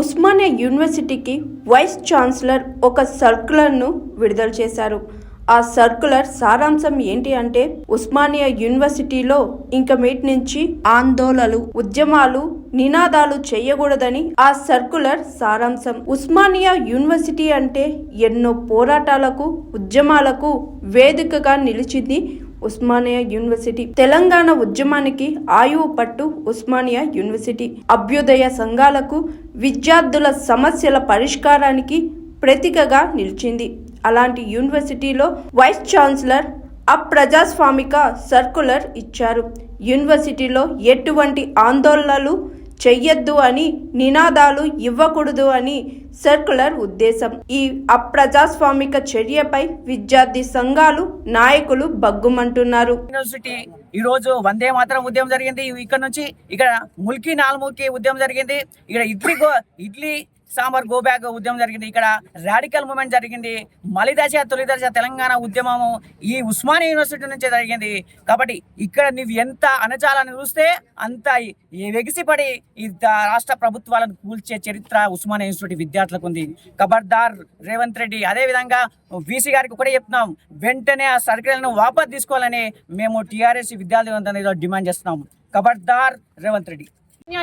ఉస్మానియా యూనివర్సిటీకి vice chancellor ఒక సర్క్యులర్ను విడుదల చేశారు. ఆ సర్క్యులర్ సారాంశం ఏంటి అంటే, ఉస్మానియా యూనివర్సిటీలో ఇంక మీటి నుంచి ఆందోళనలు, ఉద్యమాలు, నినాదాలు చేయకూడదని ఆ సర్క్యులర్ సారాంశం. ఉస్మానియా యూనివర్సిటీ అంటే ఎన్నో పోరాటాలకు, ఉద్యమాలకు వేదికగా నిలిచింది ఉస్మానియా యూనివర్సిటీ. తెలంగాణ ఉద్యమానికి ఆయువు పట్టు ఉస్మానియా యూనివర్సిటీ. అభ్యుదయ సంఘాలకు, విద్యార్థుల సమస్యల పరిష్కారానికి ప్రతీకగా నిలిచింది. అలాంటి యూనివర్సిటీలో వైస్ ఛాన్సలర్ అప్రజాస్వామిక సర్క్యులర్ ఇచ్చారు. యూనివర్సిటీలో ఎటువంటి ఆందోళనలు చెయ్యొద్దు అని, నినాదాలు ఇవ్వకూడదు అని సర్క్యులర్ ఉద్దేశం. ఈ అప్రజాస్వామిక చర్యపై విద్యార్థి సంఘాలు, నాయకులు బగ్గుమంటున్నారు. యూనివర్సిటీ ఈ రోజు వందే మాతరం ఉద్యమం జరిగింది. ఇక్కడ నుంచి ఇక్కడ ముల్కీ నాల్ముల్కీ ఉద్యమం జరిగింది. ఇక్కడ ఇడ్లీ సాంబార్ గో బ్యాక్ ఉద్యమం జరిగింది. ఇక్కడ రాడికల్ మూమెంట్ జరిగింది. తొలి దశ తెలంగాణ ఉద్యమము ఈ ఉస్మానియా యూనివర్సిటీ నుంచే జరిగింది. కాబట్టి ఇక్కడ నువ్వు ఎంత అణచాలని చూస్తే అంత ఎగిసిపడి ఈ రాష్ట్ర ప్రభుత్వాలను కూల్చే చరిత్ర ఉస్మానియా యూనివర్సిటీ విద్యార్థులకు ఉంది. ఖబర్దార్ రేవంత్ రెడ్డి. అదేవిధంగా వీసీ గారికి ఒకటే చెప్తున్నాం, వెంటనే ఆ సర్కిల్ను వాపస్ తీసుకోవాలని మేము టీఆర్ఎస్ విద్యార్థి డిమాండ్ చేస్తున్నాం. ఖబర్దార్ రేవంత్ రెడ్డి.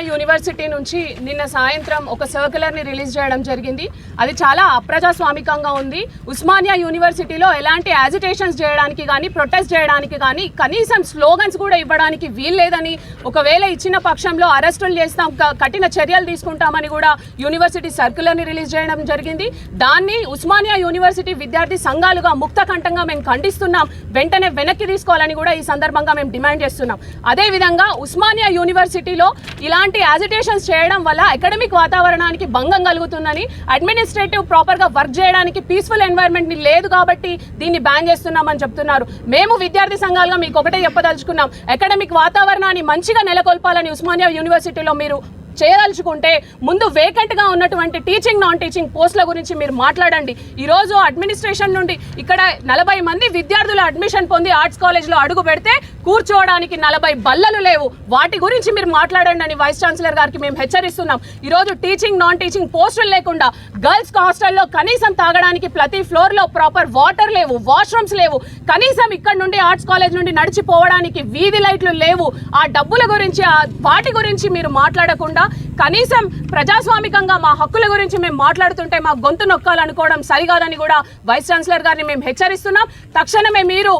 యూనివర్సిటీ నుంచి నిన్న సాయంత్రం ఒక సర్క్యులర్ని రిలీజ్ చేయడం జరిగింది. అది చాలా అప్రజాస్వామికంగా ఉంది. ఉస్మానియా యూనివర్సిటీలో ఎలాంటి యాజిటేషన్స్ చేయడానికి కానీ, ప్రొటెస్ట్ చేయడానికి కానీ, కనీసం స్లోగన్స్ కూడా ఇవ్వడానికి వీల్లేదని, ఒకవేళ ఇచ్చిన పక్షంలో అరెస్టులు చేస్తాం, కఠిన చర్యలు తీసుకుంటామని కూడా యూనివర్సిటీ సర్క్యులర్ని రిలీజ్ చేయడం జరిగింది. దాన్ని ఉస్మానియా యూనివర్సిటీ విద్యార్థి సంఘాలుగా ముక్తకంఠంగా మేము ఖండిస్తున్నాం. వెంటనే వెనక్కి తీసుకోవాలని కూడా ఈ సందర్భంగా మేము డిమాండ్ చేస్తున్నాం. అదేవిధంగా ఉస్మానియా యూనివర్సిటీలో ఇలాంటి యాజిటేషన్స్ చేయడం వల్ల అకాడమిక్ వాతావరణానికి భంగం కలుగుతుందని, అడ్మినిస్ట్రేటివ్ ప్రాపర్గా వర్క్ చేయడానికి పీస్ఫుల్ ఎన్వైరన్మెంట్ లేదు కాబట్టి దీన్ని బ్యాన్ చేస్తున్నామని చెప్తున్నారు. మేము విద్యార్థి సంఘాలుగా మీకు ఒకటే చెప్పదలుచుకున్నాం, అకాడమిక్ వాతావరణాన్ని మంచిగా నెలకొల్పాలని ఉస్మానియా యూనివర్సిటీలో మీరు చేయదలుచుకుంటే ముందు వేకెంట్గా ఉన్నటువంటి టీచింగ్, నాన్ టీచింగ్ పోస్టుల గురించి మీరు మాట్లాడండి. ఈరోజు అడ్మినిస్ట్రేషన్ నుండి ఇక్కడ 40 మంది విద్యార్థులు అడ్మిషన్ పొంది ఆర్ట్స్ కాలేజ్లో అడుగు పెడితే కూర్చోవడానికి 40 బల్లలు లేవు. వాటి గురించి మీరు మాట్లాడండి అని వైస్ ఛాన్సలర్ గారికి మేము హెచ్చరిస్తున్నాం. ఈరోజు టీచింగ్, నాన్ టీచింగ్ పోస్టులు లేకుండా గర్ల్స్ హాస్టల్లో కనీసం తాగడానికి ప్రతి ఫ్లోర్లో ప్రాపర్ వాటర్ లేవు, వాష్రూమ్స్ లేవు. కనీసం ఇక్కడ నుండి ఆర్ట్స్ కాలేజ్ నుండి నడిచిపోవడానికి వీధి లైట్లు లేవు. ఆ డబ్బుల గురించి, వాటి గురించి మీరు మాట్లాడకుండా కనీసం ప్రజాస్వామికంగా మా హక్కుల గురించి మేము మాట్లాడుతుంటే మా గొంతు నొక్కాలనుకోవడం సరికాదని కూడా వైస్ ఛాన్సలర్ గారిని మేము హెచ్చరిస్తున్నాం. తక్షణమే మీరు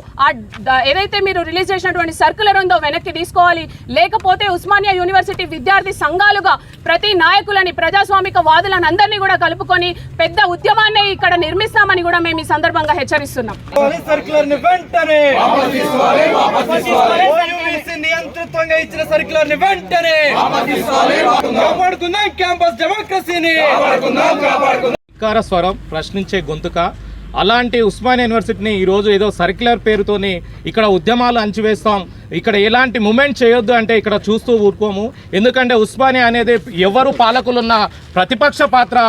ఏదైతే మీరు రిలీజ్ చేసినటువంటి సర్క్యులర్ ఉందో వెనక్కి తీసుకోవాలి. లేకపోతే ఉస్మానియా యూనివర్సిటీ విద్యార్థి సంఘాలుగా ప్రతి నాయకులని, ప్రజాస్వామిక వాదులను అందరినీ కూడా కలుపుకొని పెద్ద ఉద్యమాన్ని ఇక్కడ నిర్మిస్తామని కూడా మేము ఈ సందర్భంగా హెచ్చరిస్తున్నాం. నియంత్రితంగా ఇచ్చిన సర్క్యులర్ ని వెంటనే కాపాడుకుందాం, క్యాంపస్ డెమోక్రసీని అధికార స్వరం, ప్రశ్నించే గొంతుక. అలాంటి ఉస్మానియా యూనివర్సిటీని ఈరోజు ఏదో సర్క్యులర్ పేరుతోని ఇక్కడ ఉద్యమాలు అంచివేస్తాం, ఇక్కడ ఎలాంటి మూమెంట్ చేయొద్దు అంటే ఇక్కడ చూస్తూ ఊరుకోము. ఎందుకంటే ఉస్మానియా అనేది ఎవరు పాలకులున్న ప్రతిపక్ష పాత్ర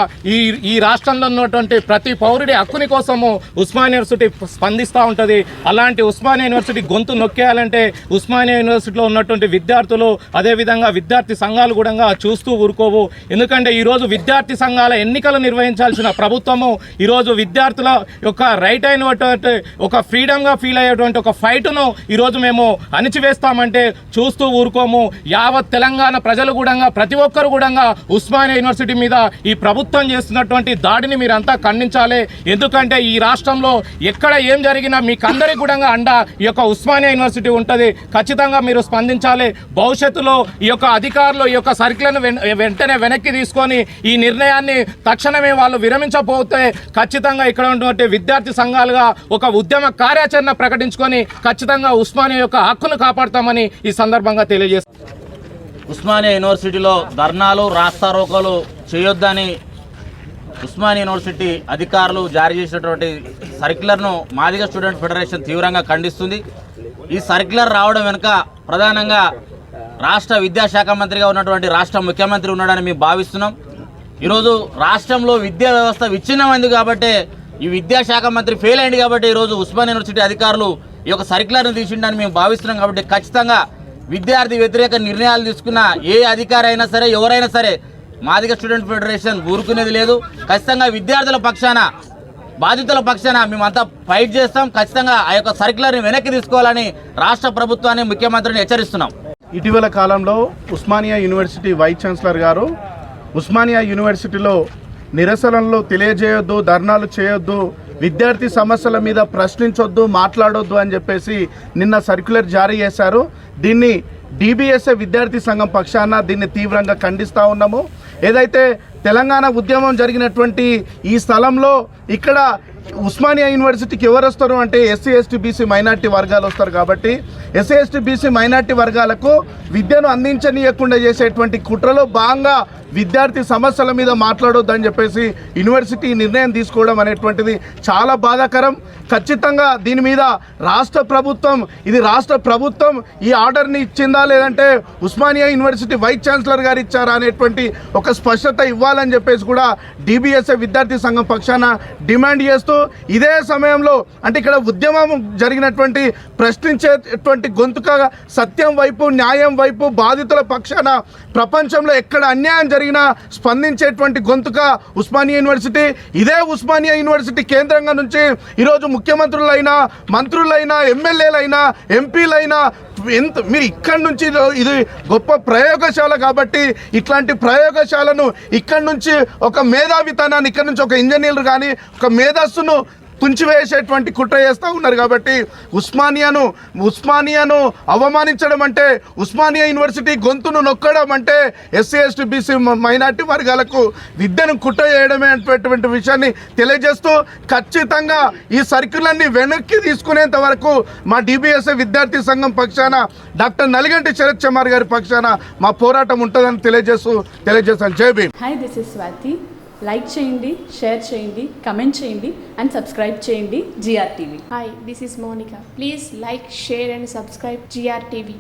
ఈ రాష్ట్రంలో ఉన్నటువంటి ప్రతి పౌరుడి హక్కుని కోసము ఉస్మానియా యూనివర్సిటీ స్పందిస్తూ ఉంటుంది. అలాంటి ఉస్మానియా యూనివర్సిటీ గొంతు నొక్కేయాలంటే ఉస్మానియా యూనివర్సిటీలో ఉన్నటువంటి విద్యార్థులు, అదేవిధంగా విద్యార్థి సంఘాలు కూడా చూస్తూ ఊరుకోవు. ఎందుకంటే ఈరోజు విద్యార్థి సంఘాల ఎన్నికలు నిర్వహించాల్సిన ప్రభుత్వము ఈరోజు విద్యార్థుల యొక్క రైట్ అయినటువంటి ఒక ఫ్రీడమ్గా ఫీల్ అయ్యేటువంటి ఒక ఫైట్ను ఈరోజు మేము అణిచివేస్తామంటే చూస్తూ ఊరుకోము. యావత్ తెలంగాణ ప్రజలు కూడా, ప్రతి ఒక్కరు కూడా ఉస్మానియా యూనివర్సిటీ మీద ఈ ప్రభుత్వం చేస్తున్నటువంటి దాడిని మీరంతా ఖండించాలి. ఎందుకంటే ఈ రాష్ట్రంలో ఎక్కడ ఏం జరిగినా మీకందరికీ కూడా అండ ఈ యొక్క ఉస్మానియా యూనివర్సిటీ ఉంటుంది. ఖచ్చితంగా మీరు స్పందించాలి. భవిష్యత్తులో ఈ యొక్క అధికారులు ఈ యొక్క సర్కిల్ను వెంటనే వెనక్కి తీసుకొని ఈ నిర్ణయాన్ని తక్షణమే వాళ్ళు విరమించకపోతే ఖచ్చితంగా ఇక్కడ ఉన్నటువంటి విద్యార్థి సంఘాలుగా ఒక ఉద్యమ కార్యాచరణ ప్రకటించుకొని ఖచ్చితంగా ఉస్మానియా యొక్క హక్కును కాపాడుతామని ఈ సందర్భంగా తెలియజేస్తాం. ఉస్మానియా యూనివర్సిటీలో ధర్నాలు, రాస్తారోకోలు చేయొద్దని ఉస్మానియా యూనివర్సిటీ అధికారులు జారీ చేసినటువంటి సర్క్యులర్ను మాదిగ స్టూడెంట్ ఫెడరేషన్ తీవ్రంగా ఖండిస్తుంది. ఈ సర్క్యులర్ రావడం వెనుక ప్రధానంగా రాష్ట్ర విద్యాశాఖ మంత్రిగా ఉన్నటువంటి రాష్ట్ర ముఖ్యమంత్రి ఉన్నాడని మేము భావిస్తున్నాం. ఈరోజు రాష్ట్రంలో విద్యా వ్యవస్థ విచ్ఛిన్నమైంది కాబట్టి, ఈ విద్యాశాఖ మంత్రి ఫెయిల్ అయింది కాబట్టి ఈరోజు ఉస్మానియా యూనివర్సిటీ అధికారులు ఈ యొక్క సర్క్యులర్ను తీసిండని మేము భావిస్తున్నాం. కాబట్టి ఖచ్చితంగా విద్యార్థి వ్యతిరేక నిర్ణయాలు తీసుకున్న ఏ అధికారి అయినా సరే, ఎవరైనా సరే మాదిగ స్టూడెంట్ ఫెడరేషన్ ఊరుకునేది లేదు. ఖచ్చితంగా విద్యార్థుల పక్షాన, బాధితుల పక్షాన మేమంతా ఫైట్ చేస్తాం. ఖచ్చితంగా ఆ యొక్క సర్క్యులర్ని వెనక్కి తీసుకోవాలని రాష్ట్ర ప్రభుత్వాన్ని, ముఖ్యమంత్రిని హెచ్చరిస్తున్నాం. ఇటీవల కాలంలో ఉస్మానియా యూనివర్సిటీ వైస్ ఛాన్సలర్ గారు ఉస్మానియా యూనివర్సిటీలో నిరసనలు తెలియజేయొద్దు, ధర్నాలు చేయొద్దు, విద్యార్థి సమస్యల మీద ప్రశ్నించొద్దు, మాట్లాడొద్దు అని చెప్పేసి నిన్న సర్క్యులర్ జారీ చేశారు. దీన్ని DBSA విద్యార్థి సంఘం పక్షాన దీన్ని తీవ్రంగా ఖండిస్తూ ఉన్నాము. ఏదైతే తెలంగాణ ఉద్యమం జరిగినటువంటి ఈ స్థలంలో ఇక్కడ ఉస్మానియా యూనివర్సిటీకి ఎవరు వస్తారు అంటే SC/ST/BC మైనార్టీ వర్గాలు వస్తారు. కాబట్టి SC/ST/BC మైనార్టీ వర్గాలకు విద్యను అందించనీయకుండా చేసేటువంటి కుట్రలో భాగంగా విద్యార్థి సమస్యల మీద మాట్లాడొద్దని చెప్పేసి యూనివర్సిటీ నిర్ణయం తీసుకోవడం అనేటువంటిది చాలా బాధాకరం. ఖచ్చితంగా దీని మీద రాష్ట్ర ప్రభుత్వం ఈ ఆర్డర్ని ఇచ్చిందా లేదంటే ఉస్మానియా యూనివర్సిటీ వైస్ ఛాన్సలర్ గారు ఇచ్చారా అనేటువంటి ఒక స్పష్టత ఇవ్వాలని చెప్పేసి కూడా DBSA విద్యార్థి సంఘం పక్షాన డిమాండ్ చేస్తూ, ఇదే సమయంలో అంటే ఇక్కడ ఉద్యమం జరిగినటువంటి ప్రశ్నించేటువంటి గొంతుకగా సత్యం వైపు, న్యాయం వైపు, బాధితుల పక్షాన ప్రపంచంలో ఎక్కడ అన్యాయం జరిగినా స్పందించేటువంటి గొంతుక ఉస్మానియా యూనివర్సిటీ. ఇదే ఉస్మానియా యూనివర్సిటీ కేంద్రంగా నుంచి ఈరోజు ముఖ్యమంత్రులైనా, మంత్రులైనా, ఎమ్మెల్యేలైనా, ఎంపీలైనా మీరు ఇక్కడి నుంచి, ఇది గొప్ప ప్రయోగశాల కాబట్టి ఇట్లాంటి ప్రయోగశాలను ఇక్కడి నుంచి ఒక మేధావితనాన్ని, ఇక్కడి నుంచి ఒక ఇంజనీర్లు కానీ ఒక మేధస్సును తుంచివేసేటువంటి కుట్ర చేస్తూ ఉన్నారు. కాబట్టి ఉస్మానియాను అవమానించడం అంటే, ఉస్మానియా యూనివర్సిటీ గొంతును నొక్కడం అంటే SC/ST/BC మైనార్టీ వర్గాలకు విద్యను కుట్ర చేయడమే అనేటువంటి విషయాన్ని తెలియజేస్తూ, ఖచ్చితంగా ఈ సర్క్యులర్ని వెనక్కి తీసుకునేంత వరకు మా DBSA విద్యార్థి సంఘం పక్షాన, డాక్టర్ నలిగంటి శరత్ చమార్ గారి పక్షాన మా పోరాటం ఉంటుందని తెలియజేస్తాను. జై Bhim. Hi, this is Swati. Like చేయండి, షేర్ చేయండి, కమెంట్ చేయండి అండ్ సబ్స్క్రైబ్ చేయండి GRTV. Hi, this is Monica. Please like, share and subscribe GRTV.